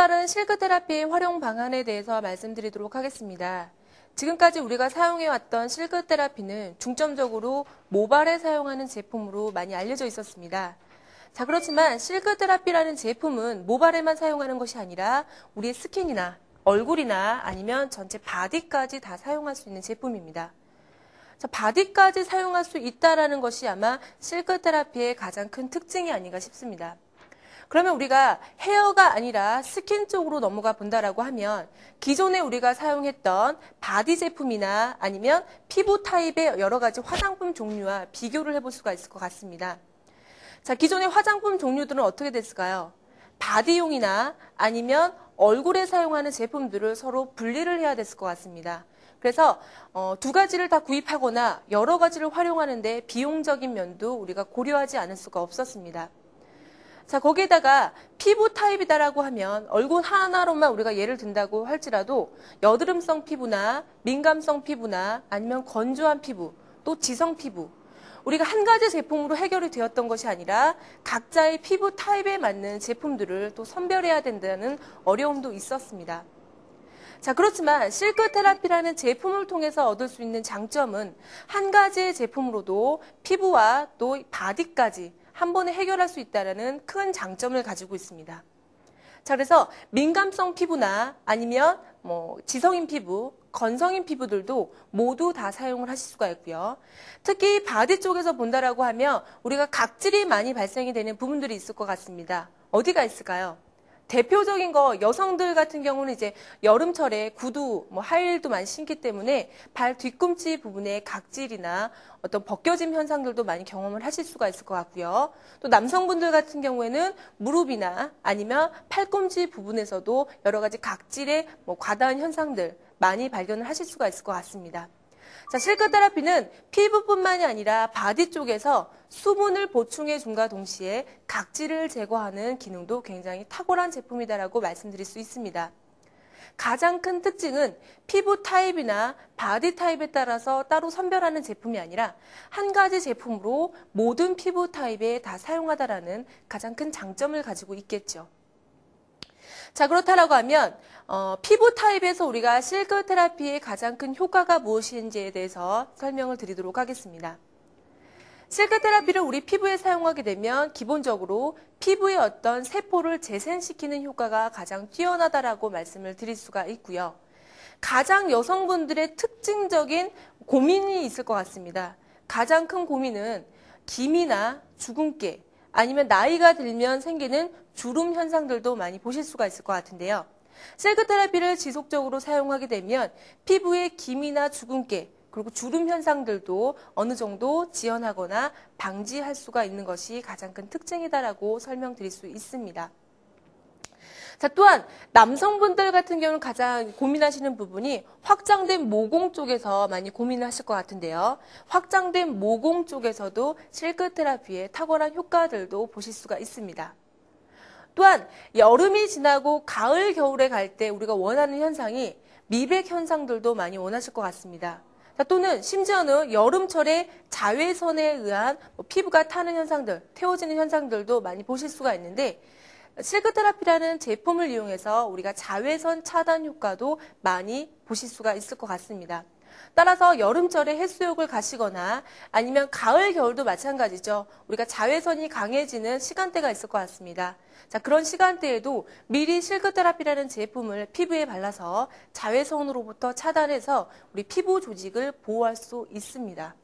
다른 실크 테라피의 활용 방안에 대해서 말씀드리도록 하겠습니다. 지금까지 우리가 사용해왔던 실크 테라피는 중점적으로 모발에 사용하는 제품으로 많이 알려져 있었습니다. 자, 그렇지만 실크 테라피라는 제품은 모발에만 사용하는 것이 아니라 우리의 스킨이나 얼굴이나 아니면 전체 바디까지 다 사용할 수 있는 제품입니다. 자, 바디까지 사용할 수 있다는 것이 아마 실크 테라피의 가장 큰 특징이 아닌가 싶습니다. 그러면 우리가 헤어가 아니라 스킨 쪽으로 넘어가 본다라고 하면 기존에 우리가 사용했던 바디 제품이나 아니면 피부 타입의 여러 가지 화장품 종류와 비교를 해볼 수가 있을 것 같습니다. 자, 기존의 화장품 종류들은 어떻게 됐을까요? 바디용이나 아니면 얼굴에 사용하는 제품들을 서로 분리를 해야 됐을 것 같습니다. 그래서 두 가지를 다 구입하거나 여러 가지를 활용하는데 비용적인 면도 우리가 고려하지 않을 수가 없었습니다. 자, 거기에다가 피부 타입이다라고 하면 얼굴 하나로만 우리가 예를 든다고 할지라도 여드름성 피부나 민감성 피부나 아니면 건조한 피부, 또 지성 피부, 우리가 한 가지 제품으로 해결이 되었던 것이 아니라 각자의 피부 타입에 맞는 제품들을 또 선별해야 된다는 어려움도 있었습니다. 자, 그렇지만 실크 테라피라는 제품을 통해서 얻을 수 있는 장점은 한 가지의 제품으로도 피부와 또 바디까지 한 번에 해결할 수 있다는 큰 장점을 가지고 있습니다. 자, 그래서 민감성 피부나 아니면 지성인 피부, 건성인 피부들도 모두 다 사용을 하실 수가 있고요. 특히 바디 쪽에서 본다라고 하면 우리가 각질이 많이 발생이 되는 부분들이 있을 것 같습니다. 어디가 있을까요? 대표적인 거 여성들 같은 경우는 이제 여름철에 구두, 하이힐도 많이 신기 때문에 발 뒤꿈치 부분에 각질이나 어떤 벗겨짐 현상들도 많이 경험을 하실 수가 있을 것 같고요. 또 남성분들 같은 경우에는 무릎이나 아니면 팔꿈치 부분에서도 여러 가지 각질의 과다한 현상들 많이 발견을 하실 수가 있을 것 같습니다. 자, 실크 테라피는 피부뿐만이 아니라 바디 쪽에서 수분을 보충해 줌과 동시에 각질을 제거하는 기능도 굉장히 탁월한 제품이다라고 말씀드릴 수 있습니다. 가장 큰 특징은 피부 타입이나 바디 타입에 따라서 따로 선별하는 제품이 아니라 한 가지 제품으로 모든 피부 타입에 다 사용하다라는 가장 큰 장점을 가지고 있겠죠. 자, 그렇다라고 하면 피부 타입에서 우리가 실크 테라피의 가장 큰 효과가 무엇인지에 대해서 설명을 드리도록 하겠습니다. 실크 테라피를 우리 피부에 사용하게 되면 기본적으로 피부의 어떤 세포를 재생시키는 효과가 가장 뛰어나다라고 말씀을 드릴 수가 있고요. 가장 여성분들의 특징적인 고민이 있을 것 같습니다. 가장 큰 고민은 기미나 주근깨, 아니면 나이가 들면 생기는 주름 현상들도 많이 보실 수가 있을 것 같은데요. 실크 테라피를 지속적으로 사용하게 되면 피부의 기미나 주근깨, 그리고 주름 현상들도 어느 정도 지연하거나 방지할 수가 있는 것이 가장 큰 특징이다라고 설명드릴 수 있습니다. 자, 또한 남성분들 같은 경우는 가장 고민하시는 부분이 확장된 모공 쪽에서 많이 고민을 하실 것 같은데요. 확장된 모공 쪽에서도 실크 테라피의 탁월한 효과들도 보실 수가 있습니다. 또한 여름이 지나고 가을, 겨울에 갈 때 우리가 원하는 현상이 미백 현상들도 많이 원하실 것 같습니다. 자, 또는 심지어는 여름철에 자외선에 의한 피부가 타는 현상들, 태워지는 현상들도 많이 보실 수가 있는데 실크 테라피라는 제품을 이용해서 우리가 자외선 차단 효과도 많이 보실 수가 있을 것 같습니다. 따라서 여름철에 해수욕을 가시거나 아니면 가을, 겨울도 마찬가지죠. 우리가 자외선이 강해지는 시간대가 있을 것 같습니다. 자, 그런 시간대에도 미리 실크 테라피라는 제품을 피부에 발라서 자외선으로부터 차단해서 우리 피부 조직을 보호할 수 있습니다.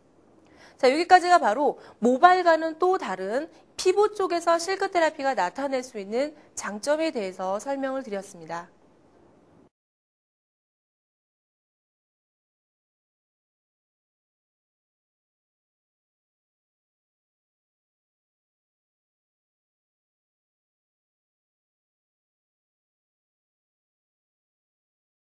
자, 여기까지가 바로 모발과는 또 다른 피부 쪽에서 실크 테라피가 나타낼 수 있는 장점에 대해서 설명을 드렸습니다.